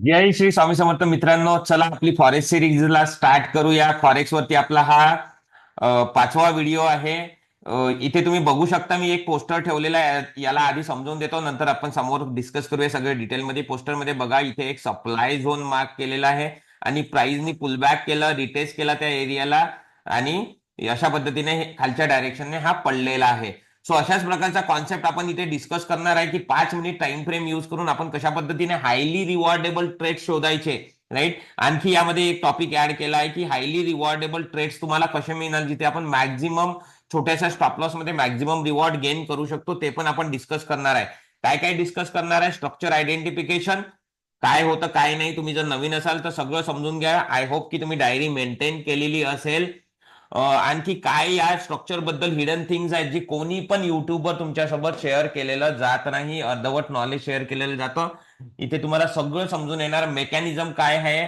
जय श्री स्वामी समर्थ मित्रांनो, चला आपली फॉरेक्स सिरीजला स्टार्ट करूया. फॉरेक्स वरती आपला हा पाचवा व्हिडिओ आहे. इथे तुम्ही बघू शकता, मी एक पोस्टर ठेवलेला आहे. याला आधी समजून देतो, नंतर आपण समोर डिस्कस करूया सगळे डिटेलमध्ये. पोस्टरमध्ये बघा, इथे एक सप्लाय झोन मार्क केलेला आहे आणि प्राइसनी पुलबॅक केलं, रिटेस्ट केला त्या एरियाला आणि अशा पद्धतीने खालच्या डायरेक्शनने हा पडलेला आहे. सो अशाच प्रकारचा कॉन्सेप्ट आपण इथे डिस्कस करणार आहे की 5 मिनिट टाइम फ्रेम यूज करून आपण कशा पद्धतीने हायली रिवॉर्डेबल ट्रेड शोधायचे. राईट. आणखी यामध्ये एक टॉपिक ऍड केला आहे की हायली रिवॉर्डेबल ट्रेड्स तुम्हाला कसे मिळणार, जिथे आपण मॅक्झिमम छोट्याशा स्टॉप लॉस मध्ये मॅक्झिमम रिवॉर्ड गेन करू शकतो, ते पण आपण डिस्कस करणार आहे. काय काय डिस्कस करणार आहे? स्ट्रक्चर आयडेंटिफिकेशन, काय होतं काय नाही. तुम्ही जर नवीन असाल तर सगळं समजून घ्या. आय होप की तुम्ही डायरी मेंटेन केलेली असेल. आणखी काय या स्ट्रक्चर बद्दल हिडन थिंग्स आहेत जी कोणी पण युट्यूबवर तुमच्यासोबत शेअर केलेलं जात नाही, अर्धवट नॉलेज शेअर केलेलं जातं. इथे तुम्हाला सगळं समजून येणार. मेकॅनिझम काय आहे,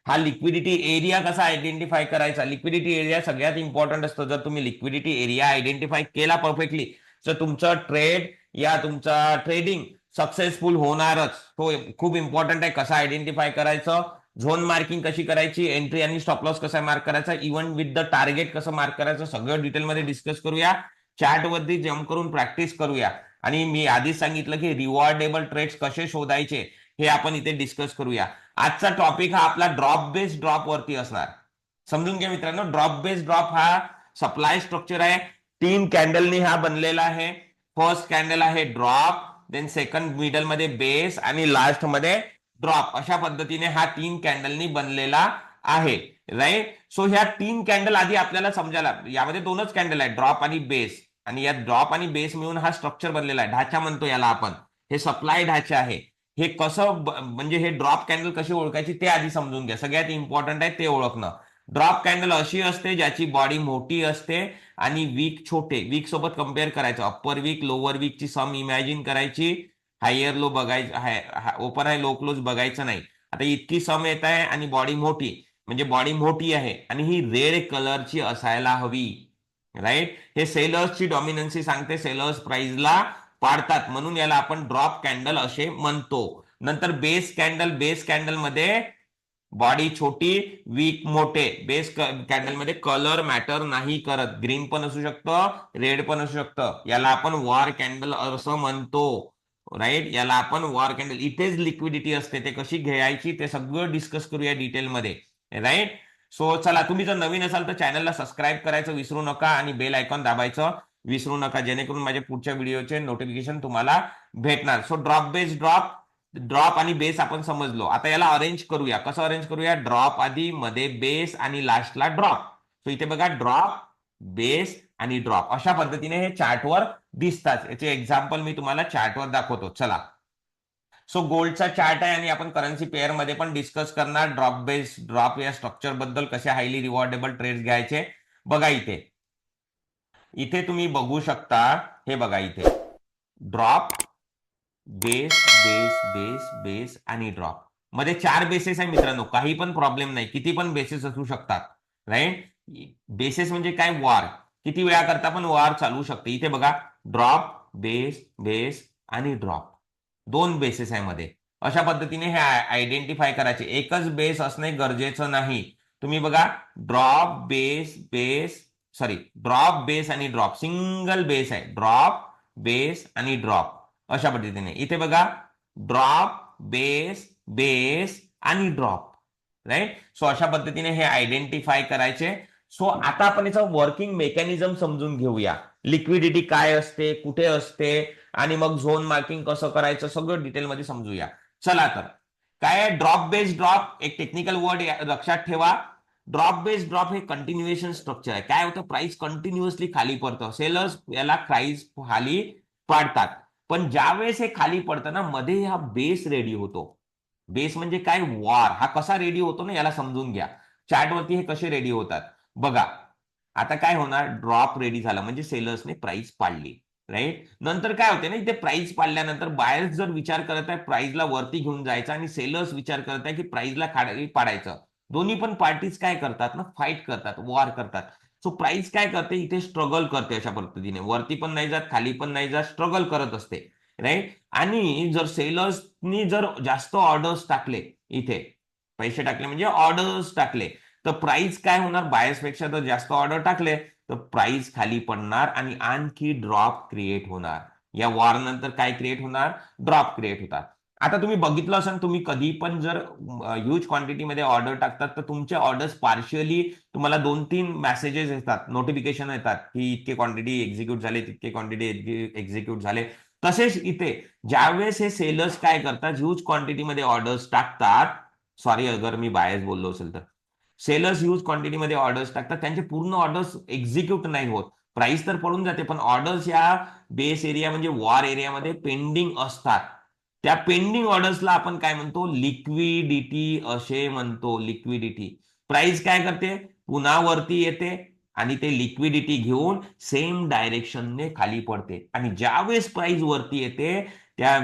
हा लिक्विडिटी एरिया कसा आयडेंटिफाय करायचा. लिक्विडिटी एरिया सगळ्यात इम्पॉर्टंट असतो. जर तुम्ही लिक्विडिटी एरिया आयडेंटिफाय केला परफेक्टली, तर तुमचं ट्रेड या तुमचा ट्रेडिंग सक्सेसफुल होणारच. तो खूप इम्पॉर्टंट आहे. कसं आयडेंटिफाय करायचं, झोन मार्किंग कशी करायची, एंट्री आणि स्टॉप लॉस कसा मार्क करायचा, इव्हन विथ द टार्गेट कसं मार्क करायचं, सगळं डिटेलमध्ये डिस्कस करूया. चॅट वरती जम्प करून प्रॅक्टिस करूया. आणि मी आधीच सांगितलं की रिवॉर्डेबल ट्रेड्स कसे शोधायचे हे आपण इथे डिस्कस करूया. आजचा टॉपिक हा आपला ड्रॉप बेस्ड ड्रॉप वरती असणार. समजून घ्या मित्रांनो, ड्रॉप बेस्ड ड्रॉप हा सप्लाय स्ट्रक्चर आहे. 3 कॅन्डलनी हा बनलेला आहे. फर्स्ट कॅन्डल आहे ड्रॉप, देन सेकंड मिडल मध्ये बेस आणि लास्ट मध्ये ड्रॉप. अशा पद्धतीने हा 3 कॅन्डलनी बनलेला आहे. राईट. सो ह्या 3 कॅन्डल आधी आपल्याला समजायला, यामध्ये 2च कॅन्डल आहे, ड्रॉप आणि बेस. आणि या ड्रॉप आणि बेस मिळून हा स्ट्रक्चर बनलेला आहे. ढाचा म्हणतो याला आपण. हे सप्लाय ढाचा आहे. हे कसं म्हणजे हे ड्रॉप कॅन्डल कशी ओळखायची ते आधी समजून घ्या. सगळ्यात इम्पॉर्टंट आहे ते ओळखणं. ड्रॉप कॅन्डल अशी असते ज्याची बॉडी मोठी असते आणि वीक छोटे. वीक सोबत कम्पेअर करायचं. अप्पर वीक लोअर वीकची सम इमॅजिन करायची. हायर लो बघायचं, ओपन हाय लो क्लोज बघायचं नाही. आता इतकी सम येत आहे आणि बॉडी मोठी, म्हणजे बॉडी मोठी आहे आणि ही रेड कलरची असायला हवी. राईट. हे सेलर्सची डॉमिनन्सी सांगते. सेलर्स प्राइसला पाडतात, म्हणून याला आपण ड्रॉप कॅन्डल असे म्हणतो. नंतर बेस कॅन्डल. बेस कॅन्डल मध्ये बॉडी छोटी, वीक मोठे. बेस कॅन्डल मध्ये कलर मॅटर नाही करत. ग्रीन पण असू शकतं, रेड पण असू शकतं. याला आपण वॉर कॅन्डल असं म्हणतो. राईट. याला आपण वॉर कॅन्डल. इथेच लिक्विडिटी असते, ते कशी घ्यायची ते सगळं डिस्कस करूया डिटेलमध्ये. राईट. सो चला, तुम्ही जर नवीन असाल तर चॅनलला सबस्क्राईब करायचं विसरू नका आणि बेल आयकॉन दाबायचं विसरू नका, जेणेकरून माझ्या पुढच्या व्हिडिओचे नोटिफिकेशन तुम्हाला भेटणार. So drop base drop, drop आणि बेस आपण समजलो. आता याला अरेंज करूया. कसं अरेंज करूया? ड्रॉप आधी, मध्ये बेस आणि लास्टला ड्रॉप. सो इथे बघा, ड्रॉप, बेस आणि ड्रॉप अशा पद्धतीने हे चार्टवर दिसतात. याचे एक्झाम्पल मी तुम्हाला चार्टवर दाखवतो. चला. सो गोल्डचा चार्ट आहे आणि आपण करन्सी पेअर मध्ये पण डिस्कस करणार ड्रॉप बेस ड्रॉप या स्ट्रक्चर बद्दल, कसे हायली रिवॉर्डेबल ट्रेड्स घ्यायचे. बघा इथे, इथे तुम्ही बघू शकता. हे बघा इथे, drop, base, base, base, base आणि ड्रॉप. मध्ये 4 बेसेस आहे मित्रांनो. काही पण प्रॉब्लेम नाही, किती पण बेसेस असू शकतात. राईट. बेसेस म्हणजे काय? वॉर. किती वेळा करता पण वॉर चालू शकते. इथे बघा, ड्रॉप, बेस, बेस आणि ड्रॉप. 2 बेसेस आहे मध्ये. अशा पद्धतीने हे आयडेंटिफाय करायचे. एकच बेस असणे गरजेचं नाही. तुम्ही बघा, drop, base, base, sorry, drop, base आणि ड्रॉप. सिंगल बेस आहे. ड्रॉप, बेस आणि ड्रॉप. अशा पद्धतीने इथे बघा, ड्रॉप, बेस, बेस आणि ड्रॉप. राईट. सो अशा पद्धतीने हे आयडेंटिफाय करायचे. सो आता आपण याचं वर्किंग मेकॅनिझम समजून घेऊया. लिक्विडिटी काय असते, कुठे असते, आणि मग झोन मार्किंग कसं करायचं, सगळं डिटेलमध्ये समजूया. चला तर, काय आहे ड्रॉप बेस्ड ड्रॉप? एक टेक्निकल वर्ड लक्षात ठेवा. ड्रॉप बेस्ड ड्रॉप हे कंटिन्युएशन स्ट्रक्चर आहे. काय होतं? प्राइस कंटिन्युअसली खाली पडतं. सेलर्स याला प्राइस खाली पाडतात. पण ज्या वेळेस हे खाली पडतं ना, मध्ये हा बेस रेडी होतो. बेस म्हणजे काय? वॉर. हा कसा रेडी होतो ना, याला समजून घ्या. चॅट वरती हे कसे रेडी होतात बघा. आता काय होणार? ड्रॉप रेडी झाला म्हणजे सेलर्सने प्राइस पाडली. राईट. नंतर काय होते ना, इथे प्राइस पाडल्यानंतर बायर्स जर विचार करत आहे प्राइसला वरती घेऊन जायचा आणि सेलर्स विचार करत आहे की प्राइसला खाली पाडायचं, दोन्ही पण पार्टीज काय करतात ना? फाईट करतात, वॉर करतात. सो प्राइस काय करते? इथे स्ट्रगल करते. अशा पद्धतीने वरती पण नाही जात, खाली पण नाही जात, स्ट्रगल करत असते. राईट. आणि जर सेलर्सनी जर जास्त ऑर्डर्स टाकले, इथे पैसे टाकले म्हणजे ऑर्डर्स टाकले, तर प्राइस काय होणार, बायर्स पेक्षा जर जास्त ऑर्डर टाकले तर प्राइस खाली पडणार आणि आणखी ड्रॉप क्रिएट होणार. या वॉर नंतर काय क्रिएट होणार, ड्रॉप क्रिएट होतात. आता तुम्ही बघितलं असेल, तुम्ही कधी पण जर ह्यूज क्वांटिटीमध्ये ऑर्डर टाकतात तर तुमचे ऑर्डर्स पार्शियली तुम्हाला 2-3 मेसेजेस येतात, नोटिफिकेशन येतात की इतके क्वांटिटी एक्झिक्यूट झाले, तितके क्वांटिटी एक्झिक्यूट झाले. तसेच इथे ज्यावेळेस हे सेलर्स काय करतात, ह्यूज क्वांटिटीमध्ये ऑर्डर्स टाकतात, सॉरी अगर मी बायस बोललो असेल तर, सेलर्स ह्यूज क्वांटिटीमध्ये ऑर्डर्स टाकतात, त्यांचे पूर्ण ऑर्डर्स एक्झिक्यूट नाही होत, प्राइस तर पडून जाते पण ऑर्डर्स या बेस एरिया म्हणजे वॉर एरियामध्ये पेंडिंग असतात. त्या पेंडिंग ऑर्डर्सला आपण काय म्हणतो, लिक्विडिटी असे म्हणतो, लिक्विडिटी. प्राइस काय करते, पुन्हा वरती येते आणि ते लिक्विडिटी घेऊन सेम डायरेक्शनने खाली पडते. आणि ज्यावेळेस प्राइस वरती येते त्या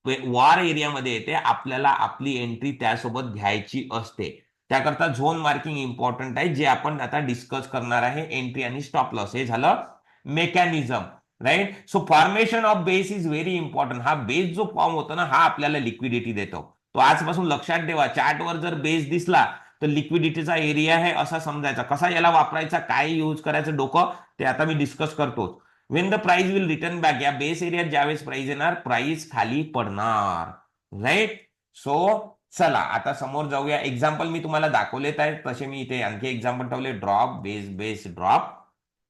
वॉर एरियामध्ये येते, आपल्याला आपली एंट्री त्यासोबत घ्यायची असते. त्याकरता झोन मार्किंग इम्पॉर्टंट आहे, जे आपण आता डिस्कस करणार आहे, एंट्री आणि स्टॉप लॉस. हे झालं mechanism, right. So formation of base is very important. हा बेस जो फॉर्म होतो ना, हा आपल्याला लिक्विडिटी देतो. तो आजपासून लक्षात ठेवा, चार्टवर जर बेस दिसला तर लिक्विडिटीचा एरिया आहे असा समजायचा. कसा याला वापरायचा, काय यूज करायचं डोकं, ते आता मी डिस्कस करतो. Wien the price will return back, या बेस एरियात ज्यावेळेस प्राइस येणार, प्राइस खाली पडणार, राईट. सो चला आता समोर जाऊया. एक्झाम्पल मी तुम्हाला दाखवलेत आहे, तसे मी इथे आणखी एक्झाम्पल ठेवले. ड्रॉप बेस बेस ड्रॉप,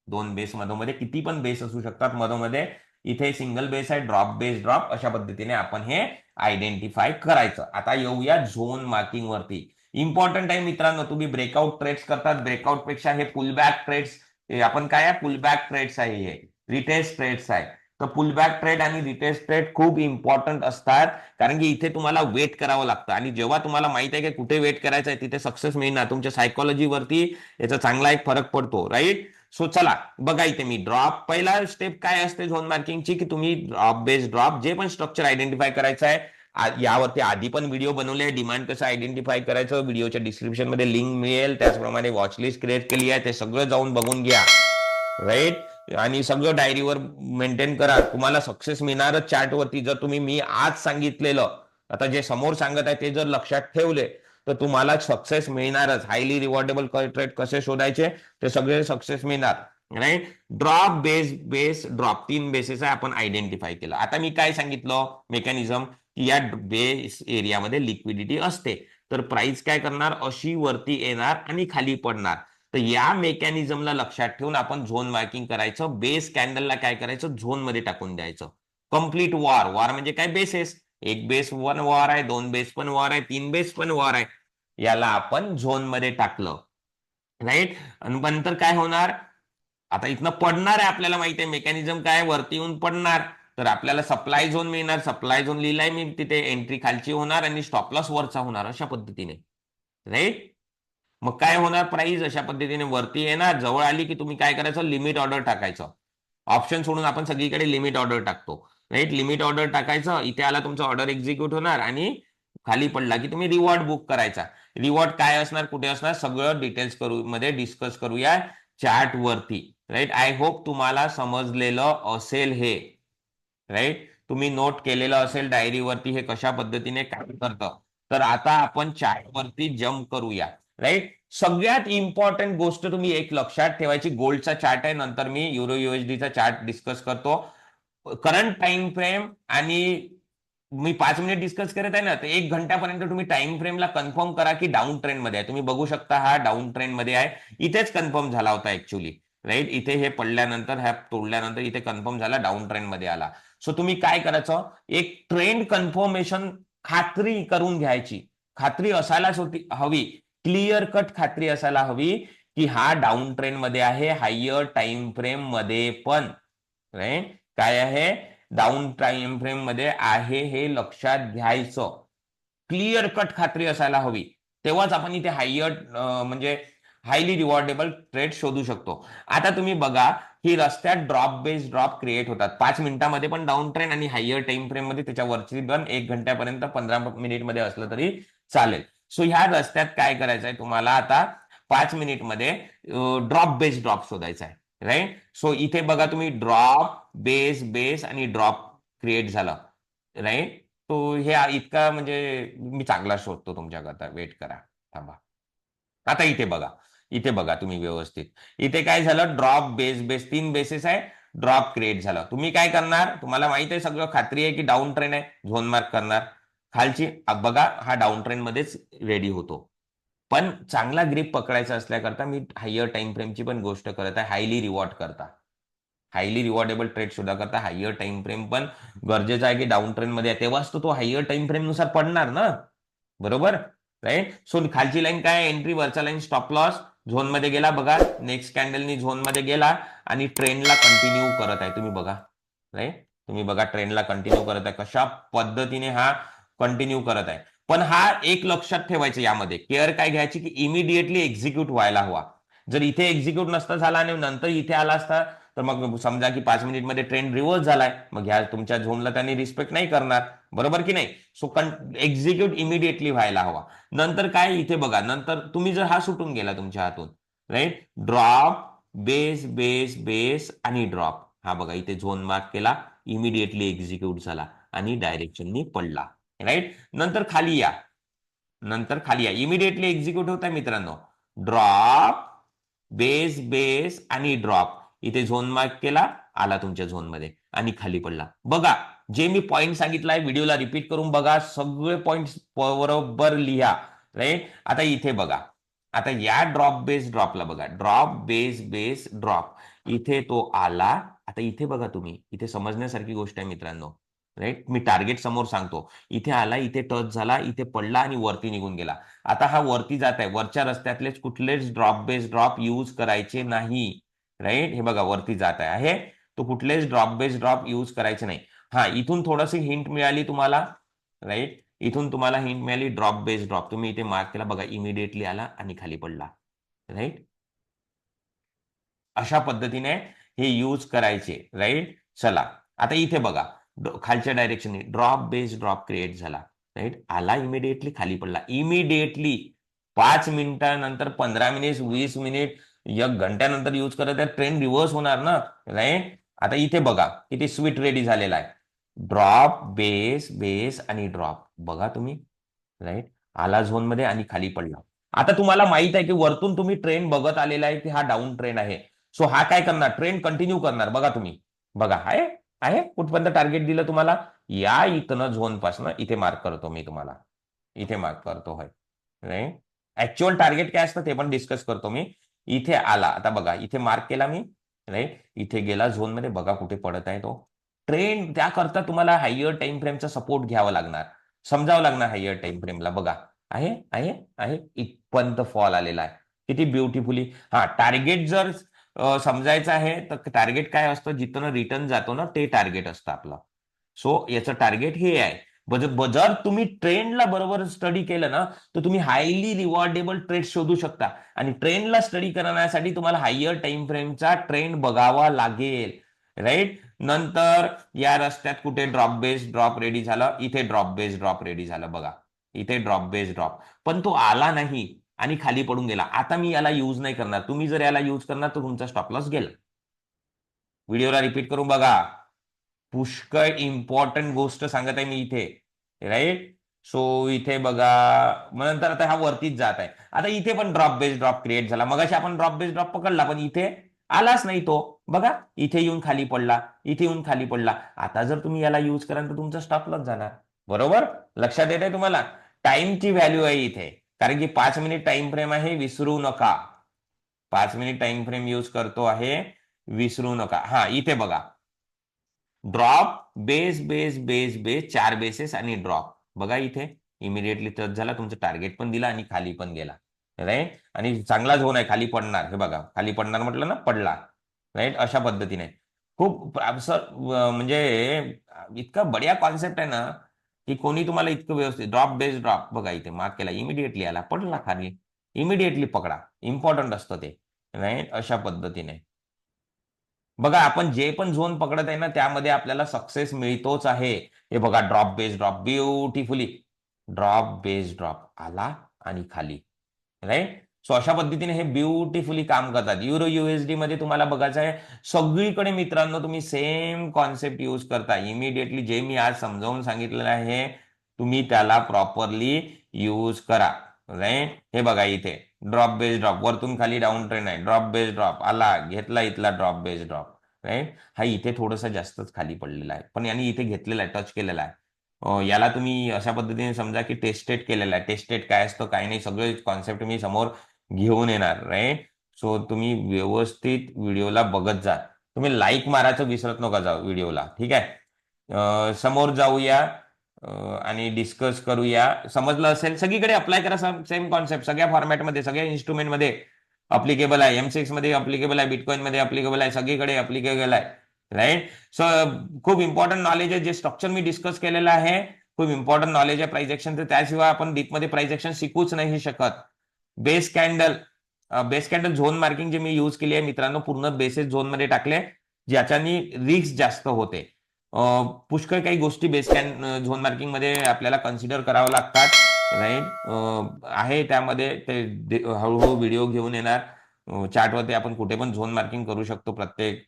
दोन बेस मधोमध्ये किती पण बेस असू शकतात मधोमध्ये. इथे सिंगल बेस आहे, ड्रॉप बेस ड्रॉप, अशा पद्धतीने आपण हे आयडेंटिफाय करायचं. आता येऊया झोन मार्किंग वरती. इम्पॉर्टंट आहे मित्रांनो, तुम्ही ब्रेकआउट ट्रेड्स करतात, ब्रेकआउट पेक्षा हे पुल बॅक ट्रेड्स, आपण काय आहे, पुल बॅक ट्रेड्स आहे, हे रिटेस्ट ट्रेड्स आहे. तर पुल बॅक ट्रेड आणि रिटेस्ट ट्रेड खूप इम्पॉर्टंट असतात, कारण की इथे तुम्हाला वेट करावं लागतं. आणि जेव्हा तुम्हाला माहित आहे की कुठे वेट करायचं आहे, तिथे सक्सेस मिळणार. तुमच्या सायकोलॉजीवरती याचा चांगला एक फरक पडतो, राईट. सो चला बघा, इथे मी ड्रॉप, पहिला स्टेप काय असते झोन मार्किंगची, की तुम्ही ड्रॉप बेस ड्रॉप जे पण स्ट्रक्चर आयडेंटिफाय करायचं आहे. यावरती आधी पण व्हिडिओ बनवले, डिमांड कसं आयडेंटिफाय करायचं, व्हिडिओच्या डिस्क्रिप्शन मध्ये लिंक मिळेल. त्याचप्रमाणे वॉचलिस्ट क्रिएट केली आहे, ते सगळं जाऊन बघून घ्या, राईट. आणि सगळं डायरीवर मेंटेन करा, तुम्हाला सक्सेस मिळणारच चार्टवरती. जर तुम्ही मी आज सांगितलेलं, आता जे समोर सांगत आहे ते जर लक्षात ठेवले तर तुम्हाला सक्सेस मिळणारच. हायली रिवॉर्डेबल ट्रेड कसे शोधायचे, ते सगळे सक्सेस मिळणार, right. Drop base base drop, 3 bases आहे, आपण आयडेंटिफाय केलं. आता मी काय सांगितलं मेकॅनिझम, की या बेस एरियामध्ये लिक्विडिटी असते, तर प्राइस काय करणार, अशी वरती येणार आणि खाली पडणार. तर या मेकॅनिझमला लक्षात ठेवून आपण झोन मार्किंग करायचं. बेस कॅन्डलला काय करायचं, झोन मध्ये टाकून द्यायचं. कम्प्लीट वॉर, वॉर म्हणजे काय, बेसेस. एक बेस वन वॉर आहे, दोन बेस पण वॉर आहे, तीन बेस पण वॉर आहे, याला आपण झोन मध्ये टाकलं, राईट. आणि नंतर काय होणार, आता इथनं पडणार आहे, आपल्याला माहिती आहे मेकॅनिझम काय, वरती येऊन पडणार. तर आपल्याला सप्लाय झोन मिळणार, सप्लाय झोन लिहिलाय मी तिथे, एंट्री खालची होणार आणि स्टॉप लॉस वरचा होणार, अशा पद्धतीने, राईट. मग काय होणार, प्राइस अशा पद्धतीने वरती येणार. जवळ आली की तुम्ही काय करायचं, लिमिट ऑर्डर टाकायचं. ऑप्शन सोडून आपण सगळीकडे लिमिट ऑर्डर टाकतो, राईट. लिमिट ऑर्डर टाकायचं, इथे आला तुमचा ऑर्डर एक्झिक्यूट होणार आणि खाली पडला की तुम्ही रिवॉर्ड बुक करायचा. रिवॉर्ड काय असणार, कुठे असणार, सगळं डिटेल्स मध्ये डिस्कस करूया चार्ट वरती, राईट. आय होप तुम्हाला समजलेलं असेल हे, राईट. तुम्ही नोट केलेलं असेल डायरीवरती हे कशा पद्धतीने काम करतं. तर आता आपण चार्ट वरती जम्प करूया, राईट. सगळ्यात इम्पॉर्टंट गोष्ट तुम्ही एक लक्षात ठेवायची, गोल्डचा चार्ट आहे, नंतर मी युरो यूएसडीचा चार्ट डिस्कस करतो. करंट टाइम फ्रेम आणि मी 5 मिनिट डिस्कस करत आहे ना, तर 1 घंट्यापर्यंत तुम्ही टाइम फ्रेमला कन्फर्म करा की डाऊन ट्रेंड मध्ये आहे. तुम्ही बघू शकता हा डाऊन ट्रेंड मध्ये आहे, इथेच कन्फर्म झाला होता ऍक्च्युली, राईट. इथे हे पडल्यानंतर, ह्या तोडल्यानंतर इथे कन्फर्म झाला, डाऊन ट्रेंड मध्ये आला. सो तुम्ही काय करायचं, एक ट्रेंड कन्फर्मेशन खात्री करून घ्यायची. खात्री असायलाच हवी, क्लिअर कट खात्री असायला हवी की हा डाऊन ट्रेंड मध्ये आहे, हायर टाइम फ्रेम मध्ये पण, राईट. काय आहे, डाऊन टाइम फ्रेम मध्ये आहे, हे लक्षात घ्यायचं. क्लिअर कट खात्री असायला हवी, तेव्हाच आपण इथे हायर म्हणजे हायली रिवॉर्डेबल ट्रेड शोधू शकतो. आता तुम्ही बघा की रस्त्यात ड्रॉप बेस ड्रॉप क्रिएट होतात, 5 मिनिटामध्ये पण डाऊन ट्रेंड आणि हायर टाइम फ्रेम मध्ये त्याच्यावरची पण 1 घंट्यापर्यंत 15 मिनिटमध्ये असलं तरी चालेल. सो ह्या रस्त्यात काय करायचं आहे तुम्हाला, आता 5 मिनिटमध्ये ड्रॉप बेस ड्रॉप शोधायचा आहे, राईट. सो इथे बघा तुम्ही, ड्रॉप बेस बेस आणि ड्रॉप क्रिएट झालं, राईट. तो हे इतका म्हणजे मी चांगला शोधतो तुमच्याकरता, वेट करा, थांबा. आता इथे बघा तुम्ही व्यवस्थित. इथे काय झालं, ड्रॉप बेस बेस, 3 बेसेस आहे, ड्रॉप क्रिएट झालं. तुम्ही काय करणार, तुम्हाला माहित आहे सगळं, खात्री आहे की डाऊन ट्रेन आहे, झोन मार्क करणार खालची. बघा हा डाऊन ट्रेन मध्येच रेडी होतो. पण चांगला ग्रीप पकडायचा असल्याकरता मी हायर टाइम फ्रेमची पण गोष्ट करत आहे. हायली रिवॉर्ड करता, हायली रिवॉर्डेबल ट्रेड सुद्धा करता. हायर टाइम फ्रेम पण गरजेचा आहे की डाऊन ट्रेन मध्ये आहे, तेव्हाच तो हायर टाइम फ्रेम नुसार पडणार ना, बरोबर, राईट. सो खालची लाईन काय, एंट्री, वरचा लाईन स्टॉप लॉस. झोन मध्ये गेला बघा, नेक्स्ट कॅन्डलनी झोन मध्ये गेला आणि ट्रेंडला कंटिन्यू करत आहे. तुम्ही बघा, राईट, तुम्ही बघा ट्रेंडला कंटिन्यू करत आहे, कशा पद्धतीने हा कंटिन्यू करत आहे. पण हा एक लक्षात ठेवायचं, यामध्ये केअर काय घ्यायची की इमिडिएटली एक्झिक्यूट व्हायला हवा. जर इथे एक्झिक्यूट नसता झाला आणि नंतर इथे आला असता, तर मग समजा की 5 मिनिटमध्ये ट्रेंड रिव्हर्स झालाय, मग ह्या तुमच्या झोनला त्यांनी रिस्पेक्ट नाही करणार, बरोबर की नाही. सो एक्झिक्यूट इमिडिएटली व्हायला हवा. नंतर काय, इथे बघा, नंतर तुम्ही जर हा सुटून गेला तुमच्या हातून, right, drop base base base आणि ड्रॉप, हा बघा इथे झोन मार्क केला, इमिडिएटली एक्झिक्यूट झाला आणि डायरेक्शननी पडला, राईट. नंतर खाली या, इमिडिएटली एक्झिक्यूट होत आहे मित्रांनो. ड्रॉप बेस बेस आणि ड्रॉप, इथे झोन मार्क केला, आला तुमच्या झोनमध्ये आणि खाली पडला. बघा, जे मी पॉइंट सांगितलाय व्हिडिओला रिपीट करून बघा, सगळे पॉइंट बरोबर लिहा, राईट. आता इथे बघा, आता या ड्रॉप बेस ड्रॉपला बघा, ड्रॉप बेस बेस ड्रॉप, इथे तो आला. आता इथे बघा तुम्ही, इथे समजण्यासारखी गोष्ट आहे मित्रांनो, राईट. मी टार्गेट समोर सांगतो, इथे आला, इथे टच झाला, इथे पडला आणि वरती निघून गेला. आता हा वरती जात आहे, वरच्या रस्त्यातलेच कुठलेच ड्रॉप बेस ड्रॉप यूज करायचे नाही, राईट. हे बघा वरती जात आहे, तो कुठलेच ड्रॉप बेस ड्रॉप यूज करायचे नाही. हा, इथून थोडीशी हिंट मिळाली तुम्हाला, राईट. इथून तुम्हाला हिंट मिळाली, ड्रॉप बेस ड्रॉप, तुम्ही इथे मार्क केला बघा, इमिडिएटली आला आणि खाली पडला, राईट. अशा पद्धतीने हे यूज करायचे, राईट. चला, आता इथे बघा, खालच्या डायरेक्शनने ड्रॉप बेस ड्रॉप क्रिएट झाला, राईट. आला इमिडिएटली, खाली पडला इमिडिएटली. 5 मिनिटानंतर, 15 मिनिट, 20 मिनिट, 1 घंट्यानंतर यूज करत आहे, ट्रेंड रिव्हर्स होणार ना, राईट. आता इथे बघा किती स्वीट रेडी झालेला आहे, ड्रॉप बेस बेस आणि ड्रॉप, बघा तुम्ही, राईट. आला झोन मध्ये आणि खाली पडला. आता तुम्हाला माहित आहे की वरतून तुम्ही ट्रेंड बघत आलेला आहे की हा डाऊन ट्रेंड आहे. सो हा काय करणार, ट्रेंड कंटिन्यू करणार. बघा तुम्ही, बघा आहे, आहे कुठपर्यंत टार्गेट दिलं तुम्हाला, या इथनं झोन पासून इथे मार्क करतो मी तुम्हाला, इथे मार्क करतो, होय, नाही. ऍक्च्युअल टार्गेट काय असतं ते पण डिस्कस करतो मी. इथे आला, आता बघा इथे मार्क केला मी, राईट. इथे गेला झोन मध्ये, बघा कुठे पडत आहे तो ट्रेंड. त्याकरता तुम्हाला हायर टाइम फ्रेमचा सपोर्ट घ्यावा लागणार, समजावं लागणार हायर टाइम फ्रेमला. बघा, आहे आहे आहे, इथपर्यंत फॉल आलेला आहे, किती ब्युटिफुली. हा, टार्गेट जर समजायचं आहे तर टार्गेट काय असतं, जिथं रिटर्न जातो ना, ते टार्गेट असतं आपलं. सो याचं टार्गेट हे आहे. जर तुम्ही ट्रेंडला बरोबर स्टडी केलं ना, तर तुम्ही हायली रिवॉर्डेबल ट्रेड शोधू शकता. आणि ट्रेंडला स्टडी करण्यासाठी तुम्हाला हायर टाइम फ्रेमचा ट्रेंड बघावा लागेल, राईट. नंतर या रस्त्यात कुठे ड्रॉप बेस ड्रॉप रेडी झालं, इथे ड्रॉप बेस ड्रॉप रेडी झालं, बघा इथे ड्रॉप बेस ड्रॉप, पण तो आला नाही आणि खाली पडून गेला. आता मी याला यूज नाही करणार, तुम्ही जर याला यूज करणार तर तुमचा स्टॉप लॉस गेला. व्हिडिओला रिपीट करून बघा, पुष्कळ इम्पॉर्टंट गोष्ट सांगत आहे मी इथे, राईट. सो इथे बघा, मग नंतर आता हा वरतीच जात आहे. आता इथे पण ड्रॉप बेस ड्रॉप क्रिएट झाला, मगाशी आपण ड्रॉप बेस ड्रॉप पकडला, पण इथे आलाच नाही तो. बघा इथे येऊन खाली पडला, इथे येऊन खाली पडला. आता जर तुम्ही याला यूज कराल तर तुमचा स्टॉप लॉस जाणार, बरोबर. लक्षात येत आहे तुम्हाला, टाइमची व्हॅल्यू आहे इथे, कारण की 5 मिनिट टाइम फ्रेम आहे, विसरू नका. 5 मिनिट टाइम फ्रेम यूज करतो आहे, विसरू नका. हा, इथे बघा, drop base base base base, 4 bases आणि ड्रॉप, बघा इथे इमिडिएटली टच झाला, तुमचं टार्गेट पण दिला आणि खाली पण गेला, राईट. आणि चांगला झोन आहे, खाली पडणार, हे बघा खाली पडणार म्हटलं ना, पडला, राईट. अशा पद्धतीने खूप सर, म्हणजे इतका बढिया कॉन्सेप्ट आहे ना, की कोणी तुम्हाला इतकं व्यवस्थित, ड्रॉप बेस ड्रॉप, बघा इथे मार्क केला, इमिडिएटली आला, पडला खाली, इमिडिएटली पकडा, इम्पॉर्टंट असतं ते, राईट. अशा पद्धतीने बघा, आपण जे पण झोन पकडत आहे ना, त्यामध्ये आपल्याला सक्सेस मिळतोच आहे. हे बघा, drop base drop, beautifully drop base drop आला आणि खाली, राईट. सो अशा पद्धतीने हे ब्युटिफुली काम करतात. युरो युएसडी मध्ये तुम्हाला बघायचं आहे सगळीकडे मित्रांनो तुम्ही सेम कॉन्सेप्ट यूज करता. इमिडिएटली जे मी आज समजावून सांगितलेलं आहे तुम्ही त्याला प्रॉपरली यूज करा. राईट, हे बघा इथे ड्रॉप बेस ड्रॉप, वरतून खाली डाऊन ट्रेंड आहे, ड्रॉप बेस ड्रॉप आला, घेतला इथला ड्रॉप बेस ड्रॉप. राईट, हा इथे थोडासा जास्तच खाली पडलेला आहे, पण यांनी इथे घेतलेला आहे, टच केलेला आहे. याला तुम्ही अशा पद्धतीने समजा की टेस्टेड केलेला आहे. टेस्टेड काय असतं काय नाही सगळे कॉन्सेप्ट मी समोर घेऊन येणार. राईट, सो तुम्ही व्यवस्थित व्हिडिओला बघत जा. तुम्ही लाईक मारायचं विसरत नका जाऊ व्हिडिओला. ठीक आहे, समोर जाऊया आणि डिस्कस करूया. समजलं असेल, सगळीकडे अप्लाय करा सेम कॉन्सेप्ट, सगळ्या फॉर्मॅटमध्ये सगळ्या इन्स्ट्रुमेंटमध्ये अप्लिकेबल आहे. M6 मध्ये अप्लिकेबल आहे, बिटकॉइन मध्ये अप्लिकेबल आहे, सगळीकडे अप्लिकेबल आहे. राईट, सो खूप इम्पॉर्टंट नॉलेज आहे. जे स्ट्रक्चर मी डिस्कस केलेलं आहे खूप इम्पॉर्टंट नॉलेज आहे प्राइस एक्शनचं. त्याशिवाय आपण डीपमध्ये प्राइस एक्शन शिकूच नाही शकत. बेस कॅन्डल झोन मार्किंग जे मी यूज केली आहे मित्रांनो, पूर्ण बेसेस झोन मध्ये टाकले, ज्याच्यानी रिस्क जास्त होते. पुष्कळ काही गोष्टी बेस झोन मार्किंग मध्ये आपल्याला कन्सिडर करावं लागतात. राईट, आहे त्यामध्ये ते हळूहळू व्हिडिओ घेऊन येणार. चार्टवरती आपण कुठे पण झोन मार्किंग करू शकतो प्रत्येक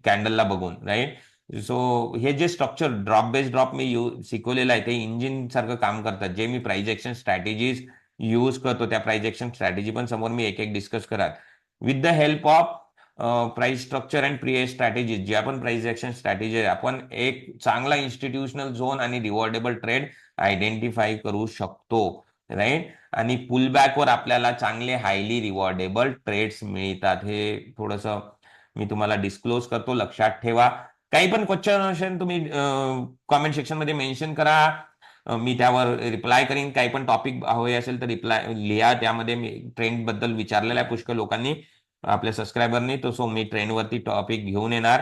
कॅन्डलला बघून. राईट, सो हे जे structure drop base drop me शिकवलेलं आहे ते इंजिन सारखं काम करतात. जे मी प्राइस एक्शन स्ट्रॅटेजीज यूज करतो त्या प्राइस एक्शन स्ट्रॅटेजी पण समोर मी एक एक डिस्कस करत. With the help of price structure and pre strategy, जे आपण प्राइस एक्शन स्ट्रॅटेजी आपण एक चांगला इन्स्टिट्यूशनल झोन आणि रिवॉर्डेबल ट्रेड आयडेंटिफाय करू शकतो. राईट, आणि पुलबॅकवर आपल्याला चांगले हायली रिवॉर्डेबल ट्रेड्स मिळतात. हे थोडंसं मी तुम्हाला डिस्क्लोज करतो, लक्षात ठेवा. काही पण क्वेश्चन असेल तुम्ही कॉमेंट सेक्शन मध्ये मेन्शन करा, मी त्यावर रिप्लाय करीन. काही पण टॉपिक हवे असेल तर रिप्लाय लिहा. त्यामध्ये मी ट्रेंड बद्दल विचारलेला आहे पुष्कळ लोकांनी, आपल्या सबस्क्रायबरनी, तो सो मी ट्रेंडवरती टॉपिक घेऊन येणार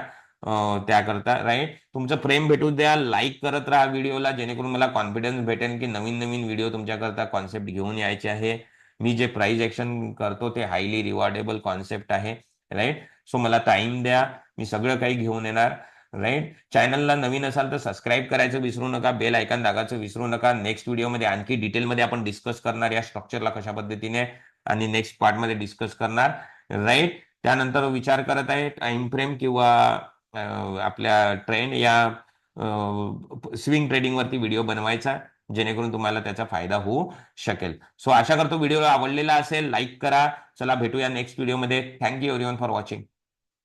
त्याकरता. राईट, तुमचं प्रेम भेटू द्या, लाईक करत राहा व्हिडिओला, जेणेकरून मला कॉन्फिडन्स भेटेल की नवीन नवीन व्हिडिओ तुमच्याकरता कॉन्सेप्ट घेऊन यायचे आहे. मी जे प्राइस एक्शन करतो ते हायली रिवॉर्डेबल कॉन्सेप्ट आहे. राईट, सो मला टाइम द्या, मी सगळं काही घेऊन येणार. राईट, चॅनलला नवीन असाल तर सबस्क्राईब करायचं विसरू नका, बेल आयकॉन दाबायचं विसरू नका. नेक्स्ट व्हिडिओमध्ये आणखी डिटेलमध्ये आपण डिस्कस करणार या स्ट्रक्चरला कशा पद्धतीने, आणि नेक्स्ट पार्टमध्ये डिस्कस करणार. राईट, त्यानंतर विचार करत आहे टाइम फ्रेम किंवा आपल्या ट्रेंड या स्विंग ट्रेडिंग वरती व्हिडिओ बनवायचा, जेणेकरून तुम्हाला त्याचा फायदा होऊ शकेल. सो आशा करतो व्हिडिओ आवडलेला असेल, लाईक करा. चला भेटूया नेक्स्ट व्हिडिओमध्ये. Thank you everyone for watching.